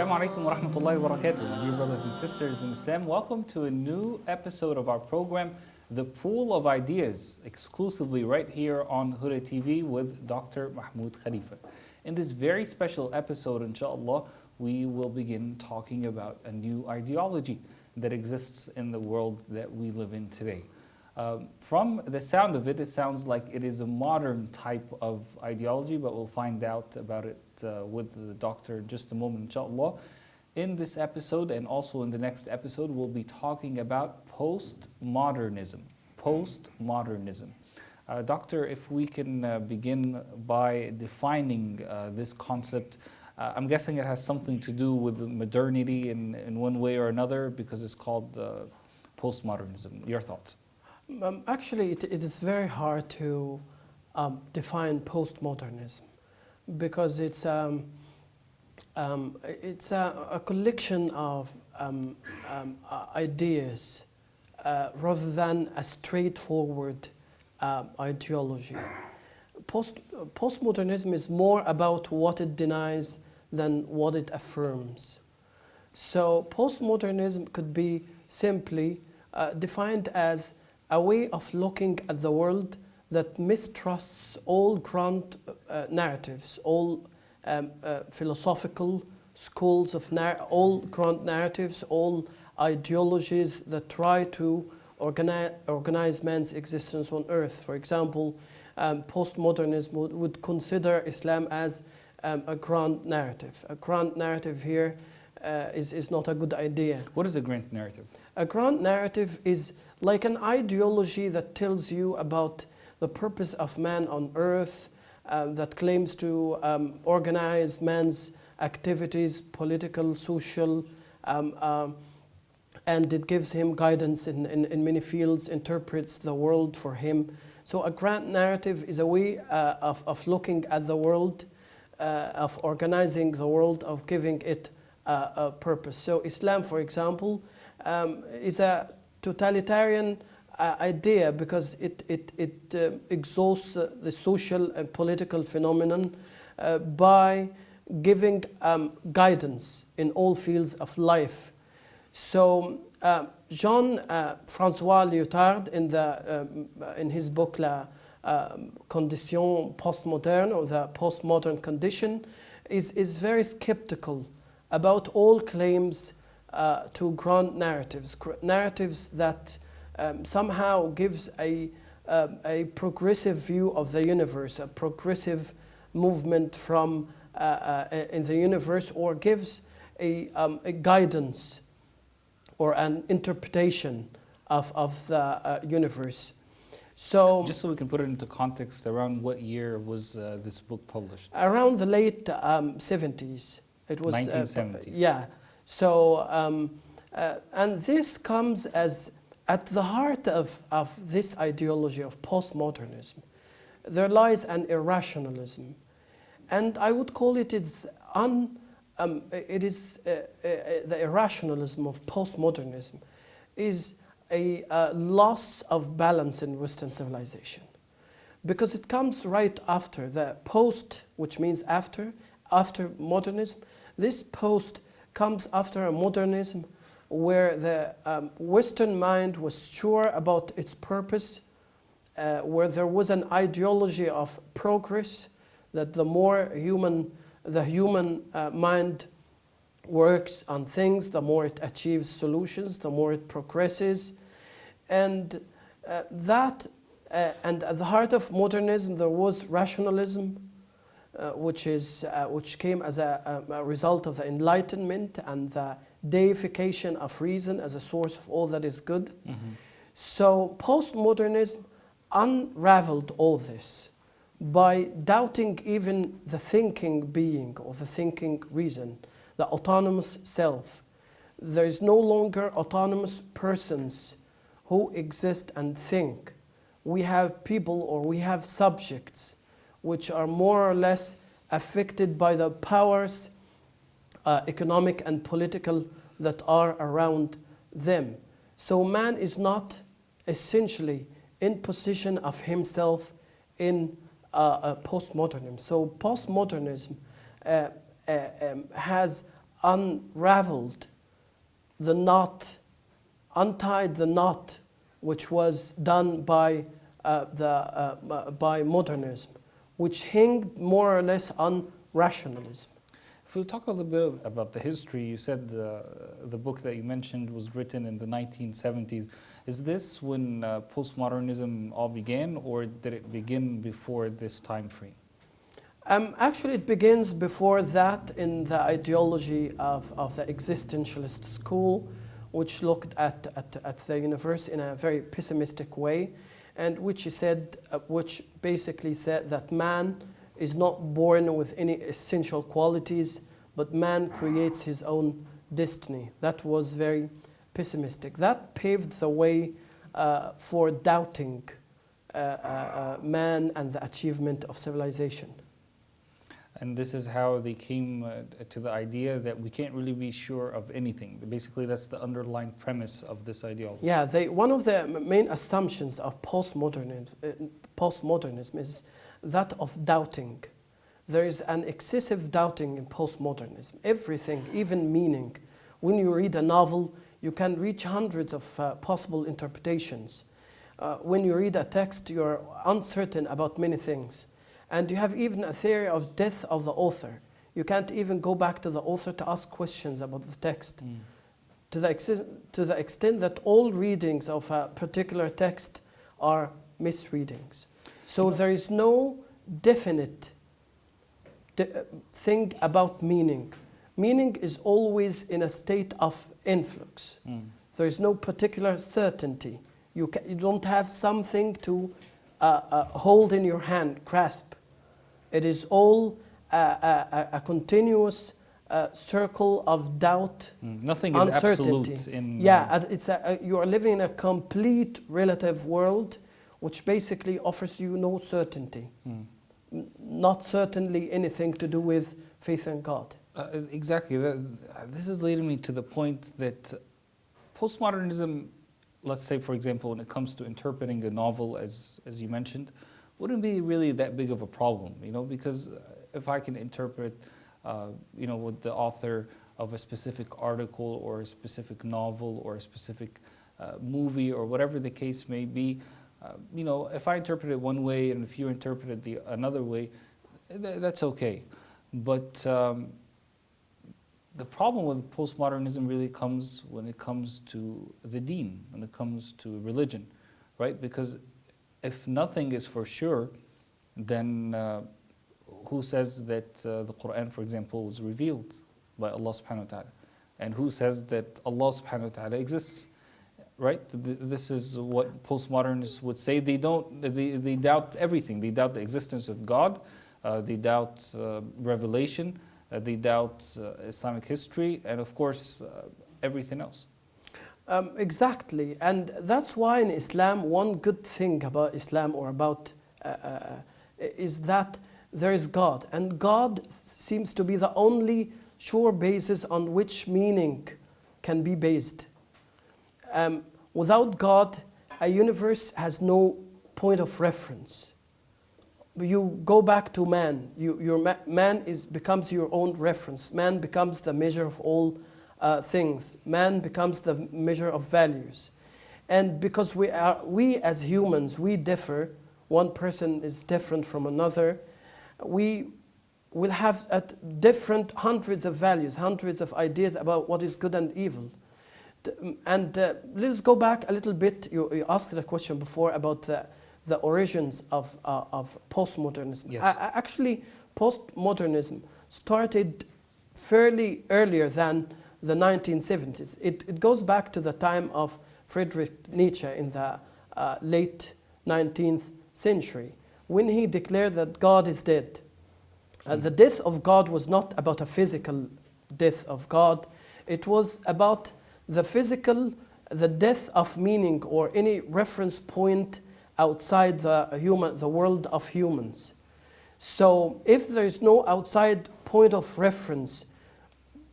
Assalamu alaikum wa rahmatullahi wa barakatuh. My dear brothers and sisters in Islam, welcome to a new episode of our program, The Pool of Ideas, exclusively right here on Huda TV with Dr. Mahmoud Khalifa. In this very special episode, inshallah, we will begin talking about a new ideology that exists in the world that we live in today. From the sound of it, it sounds like it is a modern type of ideology, but we'll find out about it with the doctor in just a moment, inshallah. In this episode and also in the next episode, we'll be talking about postmodernism. Postmodernism. Doctor, if we can begin by defining this concept, I'm guessing it has something to do with modernity in one way or another because it's called postmodernism. Your thoughts? Actually, it is very hard to define postmodernism because it's a collection of ideas rather than a straightforward ideology. Postmodernism is more about what it denies than what it affirms. So postmodernism could be simply defined as a way of looking at the world that mistrusts all grand narratives, all philosophical schools of all grand narratives, all ideologies that try to organize man's existence on earth. For example, postmodernism would consider Islam as a grand narrative. A grand narrative here is not a good idea. What is a grand narrative? A grand narrative is like an ideology that tells you about the purpose of man on earth, that claims to organize man's activities, political, social, and it gives him guidance in many fields, interprets the world for him. So a grand narrative is a way of looking at the world, of organizing the world, of giving it a purpose. So Islam, for example, is a totalitarian idea because it exhausts the social and political phenomenon by giving guidance in all fields of life. So Jean-François Lyotard in his book La Condition Postmoderne, or the postmodern condition, is very skeptical about all claims to grand narratives, narratives that somehow gives a progressive view of the universe, a progressive movement from in the universe, or gives a guidance or an interpretation of the universe. So, just so we can put it into context, around what year was this book published? Around the late 70s. It was 1970s. Yeah. So, and this comes as at the heart of this ideology of postmodernism. There lies an irrationalism, and I would call it the irrationalism of postmodernism is a loss of balance in Western civilization, because it comes right after the post, which means after modernism. This post comes after a modernism where the Western mind was sure about its purpose, where there was an ideology of progress, that the more the human mind works on things, the more it achieves solutions, the more it progresses. And and at the heart of modernism there was rationalism, which came as a result of the Enlightenment and the deification of reason as a source of all that is good. Mm-hmm. So postmodernism unraveled all this by doubting even the thinking being or the thinking reason, the autonomous self. There is no longer autonomous persons who exist and think. We have people, or we have subjects, which are more or less affected by the powers, economic and political, that are around them. So man is not essentially in possession of himself in postmodernism. So postmodernism has unraveled the knot, untied the knot which was done by modernism, which hinged more or less on rationalism. If we talk a little bit about the history, you said the book that you mentioned was written in the 1970s. Is this when postmodernism all began, or did it begin before this time frame? Actually, it begins before that in the ideology of the existentialist school, which looked at the universe in a very pessimistic way, and which basically said that man is not born with any essential qualities, but man creates his own destiny. That was very pessimistic. That paved the way for doubting man and the achievement of civilization. And this is how they came to the idea that we can't really be sure of anything. Basically, that's the underlying premise of this ideology. Yeah, one of the main assumptions of postmodernism is that of doubting. There is an excessive doubting in postmodernism. Everything, even meaning. When you read a novel, you can reach hundreds of possible interpretations. When you read a text, you're uncertain about many things. And you have even a theory of death of the author. You can't even go back to the author to ask questions about the text. To the extent that all readings of a particular text are misreadings. So there is no definite thing about meaning. Meaning is always in a state of influx. There is no particular certainty. You don't have something to hold in your hand, grasp. It is all a continuous circle of doubt, Nothing is uncertainty. absolute. You are living in a complete relative world, which basically offers you no certainty. Not certainly anything to do with faith in God. Exactly. This is leading me to the point that postmodernism, let's say, for example, when it comes to interpreting a novel, as you mentioned, wouldn't be really that big of a problem, because if I can interpret, with the author of a specific article or a specific novel or a specific movie or whatever the case may be, if I interpret it one way and if you interpret it another way, that's okay. But the problem with postmodernism really comes when it comes to the deen, when it comes to religion, right? Because if nothing is for sure, then who says that the Quran, for example, was revealed by Allah subhanahu wa ta'ala? And who says that Allah subhanahu wa ta'ala exists? Right? This is what postmodernists would say. They doubt everything. They doubt the existence of God. They doubt revelation. They doubt Islamic history. And of course, everything else. Exactly. And that's why in Islam, one good thing about Islam or about is that there is God. And God seems to be the only sure basis on which meaning can be based. Without God, a universe has no point of reference. You go back to man. Man becomes your own reference. Man becomes the measure of all things. Man becomes the measure of values. And because we as humans, we differ. One person is different from another. We will have different hundreds of values, hundreds of ideas about what is good and evil. And let's go back a little bit. You asked the question before about the origins of postmodernism. Yes. Actually, postmodernism started fairly earlier than the 1970s. It goes back to the time of Friedrich Nietzsche in the late 19th century, when he declared that God is dead. The death of God was not about a physical death of God. It was about the death of meaning or any reference point outside the world of humans. So if there is no outside point of reference,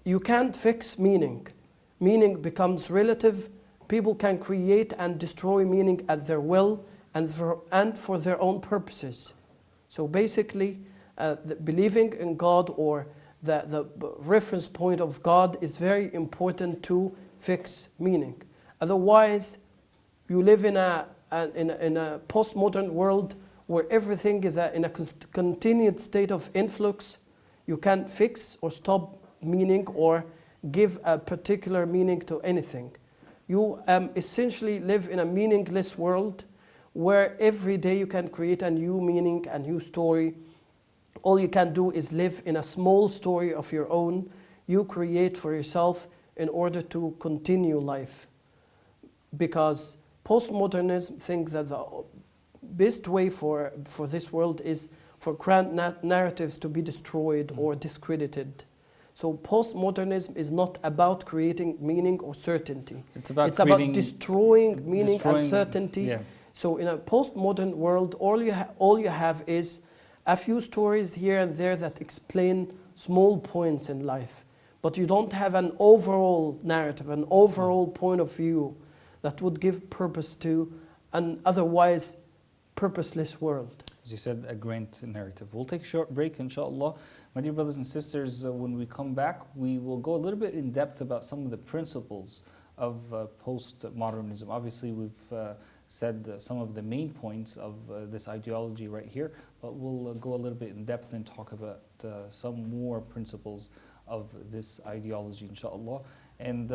you can't fix meaning. Meaning becomes relative. People can create and destroy meaning at their will and for their own purposes. So basically, believing in God or the reference point of God is very important to fix meaning. Otherwise, you live in a postmodern world where everything is in a continued state of influx. You can't fix or stop meaning or give a particular meaning to anything. You essentially live in a meaningless world where every day you can create a new meaning, a new story. All you can do is live in a small story of your own you create for yourself in order to continue life. Because postmodernism thinks that the best way for this world is for grand narratives to be destroyed or discredited. So postmodernism is not about creating meaning or certainty. It's about destroying meaning and certainty. Yeah. So in a postmodern world, all you have is a few stories here and there that explain small points in life. But you don't have an overall narrative, an overall point of view that would give purpose to an otherwise purposeless world. As you said, a grand narrative. We'll take a short break, inshallah. My dear brothers and sisters, when we come back, we will go a little bit in depth about some of the principles of postmodernism. Obviously, we've said some of the main points of this ideology right here, but we'll go a little bit in depth and talk about some more principles of this ideology, inshallah. And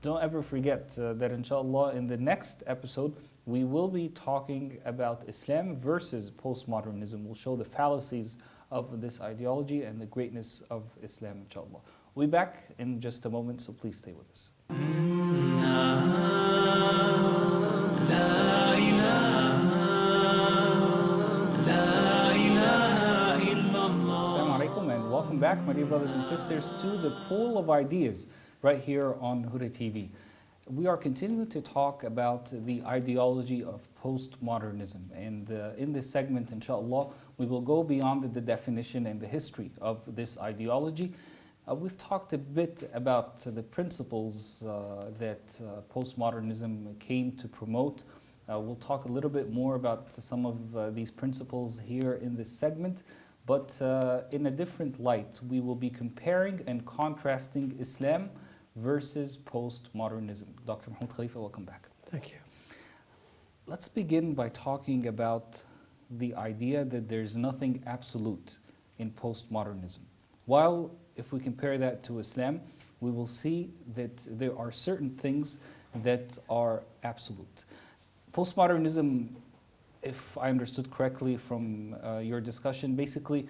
don't ever forget that, inshallah, in the next episode, we will be talking about Islam versus postmodernism. We'll show the fallacies of this ideology and the greatness of Islam, inshallah. We'll be back in just a moment, so please stay with us. Assalamu alaikum and welcome back, my dear brothers and sisters, to the Pool of Ideas right here on Huda TV. We are continuing to talk about the ideology of postmodernism, and in this segment, inshallah, we will go beyond the definition and the history of this ideology. We've talked a bit about the principles that postmodernism came to promote. We'll talk a little bit more about some of these principles here in this segment, but in a different light. We will be comparing and contrasting Islam versus postmodernism. Dr. Mahmoud Khalifa, welcome back. Thank you. Let's begin by talking about the idea that there's nothing absolute in postmodernism. While if we compare that to Islam, we will see that there are certain things that are absolute. Postmodernism, if I understood correctly from your discussion, basically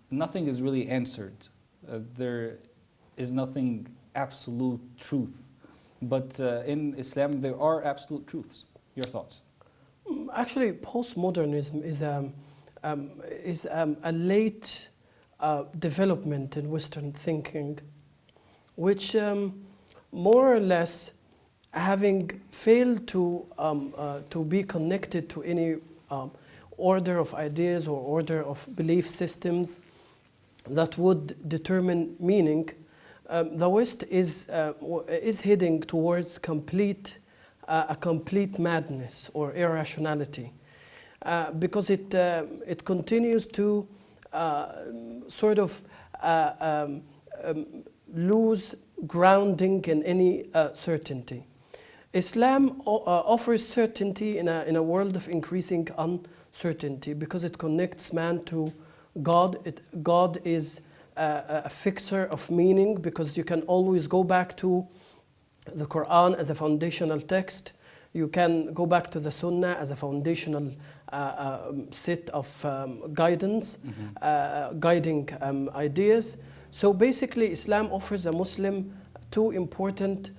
nothing is really answered. There is nothing absolute truth. But in Islam, there are absolute truths. Your thoughts? Actually, postmodernism is a late development in Western thinking, which more or less, having failed to be connected to any order of ideas or order of belief systems that would determine meaning, the West is heading towards a complete madness or irrationality, because it continues to sort of lose grounding in any certainty. Islam offers certainty in a world of increasing uncertainty because it connects man to God. God is a fixer of meaning because you can always go back to the Quran as a foundational text. You can go back to the Sunnah as a foundational set of guidance, guiding ideas. So basically, Islam offers a Muslim two important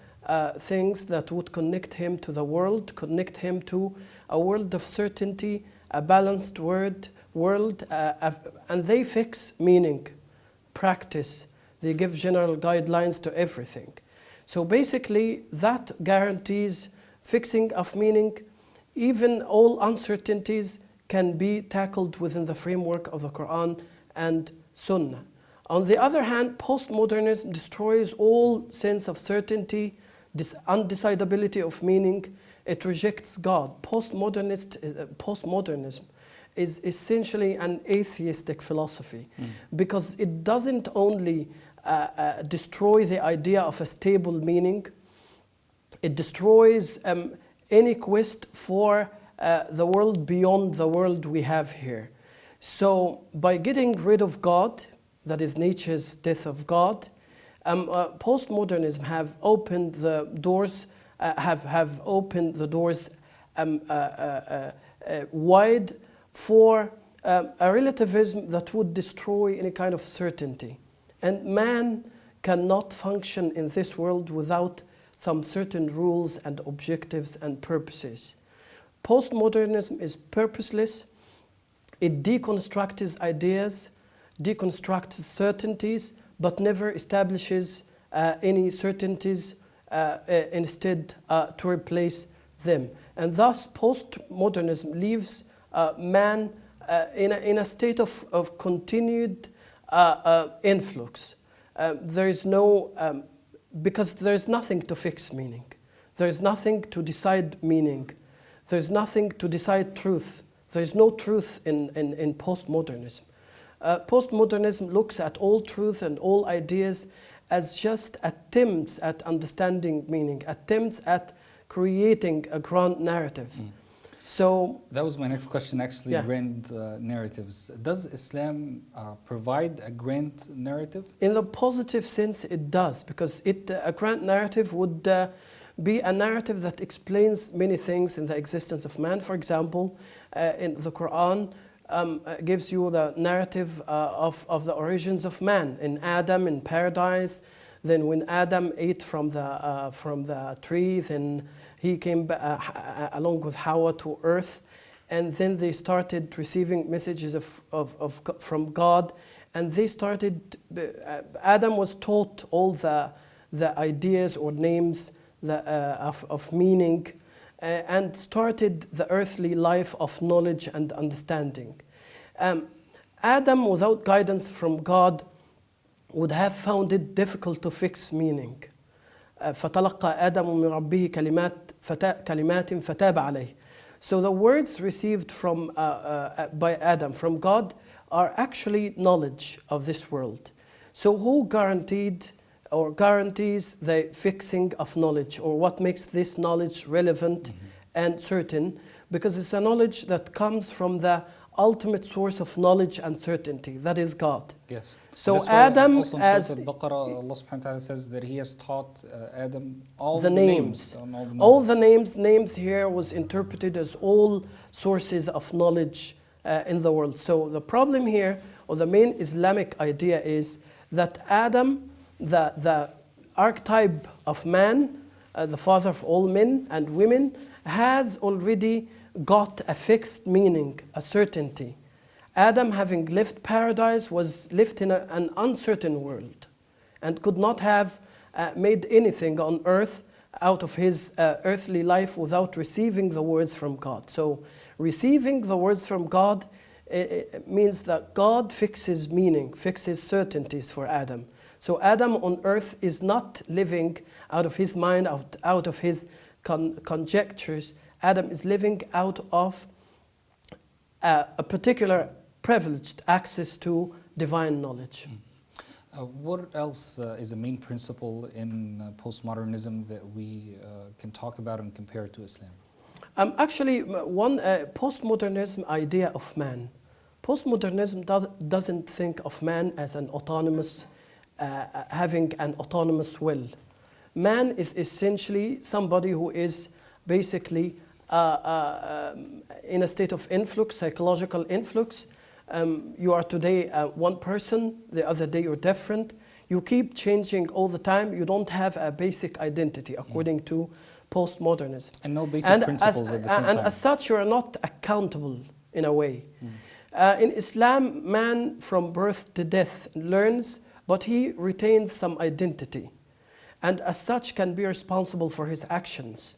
things that would connect him to the world, connect him to a world of certainty, a balanced world, and they fix meaning, practice. They give general guidelines to everything. So basically, that guarantees fixing of meaning. Even all uncertainties can be tackled within the framework of the Quran and Sunnah. On the other hand, postmodernism destroys all sense of certainty, undecidability of meaning. It rejects God. Postmodernism is essentially an atheistic philosophy, because it doesn't only destroy the idea of a stable meaning, it destroys any quest for the world beyond the world we have here. So by getting rid of God, that is Nietzsche's death of God, postmodernism have opened the doors, have opened the doors wide for a relativism that would destroy any kind of certainty. And man cannot function in this world without some certain rules and objectives and purposes. Postmodernism is purposeless. It deconstructs ideas, deconstructs certainties, but never establishes any certainties instead to replace them. And thus postmodernism leaves man in a state of continued influx. There is no, because there is nothing to fix meaning. There is nothing to decide meaning. There is nothing to decide truth. There is no truth in postmodernism. Postmodernism looks at all truth and all ideas as just attempts at understanding meaning, attempts at creating a grand narrative. So that was my next question, actually. Yeah. Grand narratives. Does Islam provide a grand narrative? In the positive sense, it does, because a grand narrative would be a narrative that explains many things in the existence of man. For example, in the Quran, gives you the narrative of the origins of man, in Adam in paradise. Then when Adam ate from the tree, then he came along with Hawa to earth, and then they started receiving messages from God, and they started. Adam was taught all the ideas or names of meaning, and started the earthly life of knowledge and understanding. Adam, without guidance from God, would have found it difficult to fix meaning. فَتَلَقَّى آدَمُ مِنْ رَبِّهِ كَلِمَاتٍ فَتَابَ عَلَيْهِ. So the words received by Adam from God are actually knowledge of this world. So who guaranteed or guarantees the fixing of knowledge, or what makes this knowledge relevant and certain? Because it's a knowledge that comes from the ultimate source of knowledge and certainty, that is God. Yes. So Adam, also in as Surah Al-Baqarah, Allah subhanahu wa ta'ala says that He has taught Adam all the names. All the names here was interpreted as all sources of knowledge in the world. So the problem here, or the main Islamic idea, is that Adam, the archetype of man, the father of all men and women, has already got a fixed meaning, a certainty. Adam, having left paradise, was left in an uncertain world and could not have made anything on earth out of his earthly life without receiving the words from God. So receiving the words from God it means that God fixes meaning, fixes certainties for Adam. So Adam on earth is not living out of his mind, out of his conjectures. Adam is living out of a particular privileged access to divine knowledge. What else is a main principle in postmodernism that we can talk about and compare to Islam? Actually, one postmodernism idea of man. Postmodernism doesn't think of man as an autonomous, having an autonomous will. Man is essentially somebody who is basically in a state of influx, psychological influx. You are today one person, the other day you're different. You keep changing all the time. You don't have a basic identity according to postmodernism. And no basic principles at the same time. And as such, you are not accountable in a way. In Islam, man from birth to death learns, but he retains some identity. And as such can be responsible for his actions.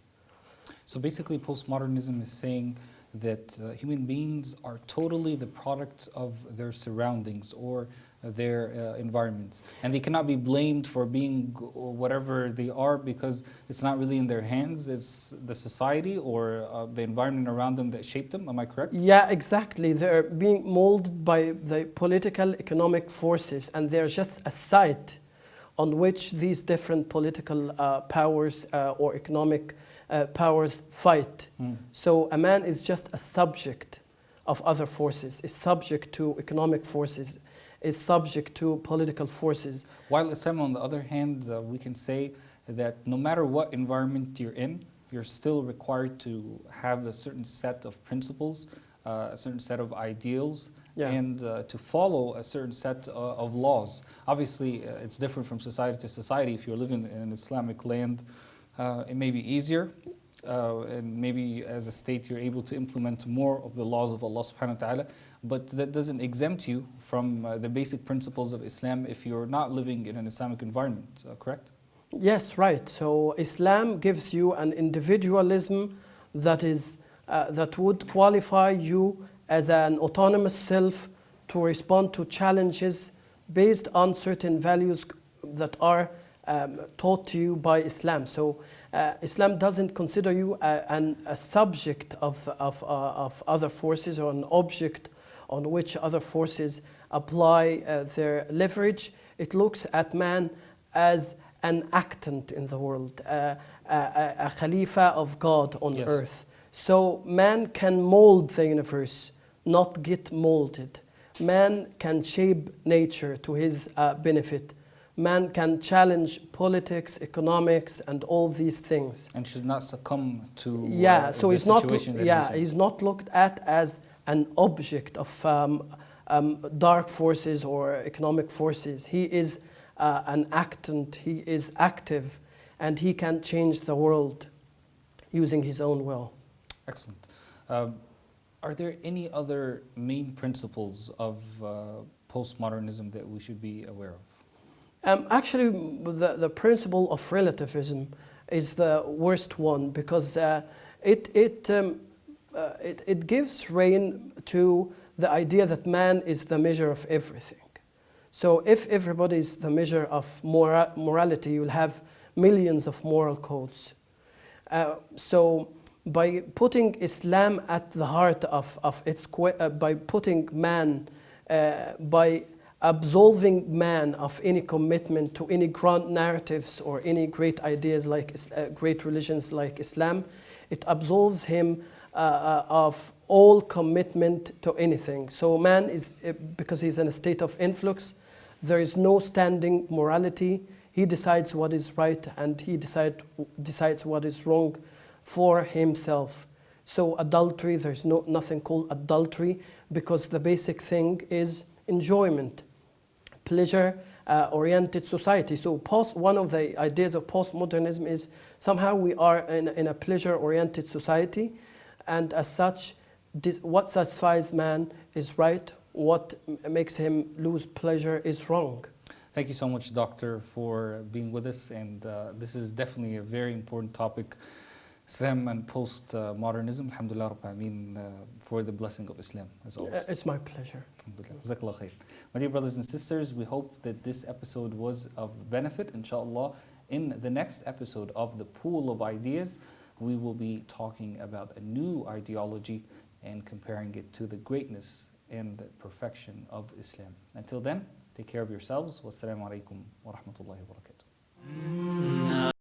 So basically postmodernism is saying that human beings are totally the product of their surroundings or their environments, and they cannot be blamed for being whatever they are because it's not really in their hands. It's the society or the environment around them that shaped them. Am I correct? Yeah, exactly. They're being molded by the political, economic forces, and they're just a site on which these different political powers or economic powers fight. So a man is just a subject of other forces, is subject to economic forces, is subject to political forces. While Islam, on the other hand, we can say that no matter what environment you're in, you're still required to have a certain set of principles, a certain set of ideals, and to follow a certain set of laws. Obviously, it's different from society to society. If you're living in an Islamic land, it may be easier, and maybe as a state you're able to implement more of the laws of Allah subhanahu wa ta'ala, but that doesn't exempt you from the basic principles of Islam if you're not living in an Islamic environment, correct? Yes, right. So Islam gives you an individualism that is that would qualify you as an autonomous self to respond to challenges based on certain values that are taught to you by Islam. So Islam doesn't consider you a subject of other forces or an object on which other forces apply their leverage. It looks at man as an actant in the world, a Khalifa of God on earth. So man can mold the universe, not get molded. Man can shape nature to his benefit. Man can challenge politics, economics, and all these things. And should not succumb to so the he's not, situation that he's in. he's not looked at as an object of dark forces or economic forces. He is an actant, he is active, and he can change the world using his own will. Excellent. Are there any other main principles of postmodernism that we should be aware of? Actually, the principle of relativism is the worst one because it gives rein to the idea that man is the measure of everything. So if everybody is the measure of morality, you'll have millions of moral codes. So by putting Islam at the heart of its, by putting man, by absolving man of any commitment to any grand narratives or any great ideas like great religions like Islam, it absolves him of all commitment to anything. So man is, because he's in a state of influx, there is no standing morality. He decides what is right and he decides what is wrong for himself. So adultery, there's nothing called adultery because the basic thing is enjoyment, pleasure-oriented society. So one of the ideas of postmodernism is somehow we are in a pleasure-oriented society, and as such, what satisfies man is right, what makes him lose pleasure is wrong. Thank you so much, Doctor, for being with us, and this is definitely a very important topic, Islam and post-modernism. Alhamdulillah Rabbil Alameen, for the blessing of Islam, as always. It's my pleasure. Jazakallah khair. My dear brothers and sisters, we hope that this episode was of benefit, inshallah. In the next episode of the Pool of Ideas, we will be talking about a new ideology and comparing it to the greatness and the perfection of Islam. Until then, take care of yourselves. Wassalamu alaikum wa rahmatullahi wa barakatuh.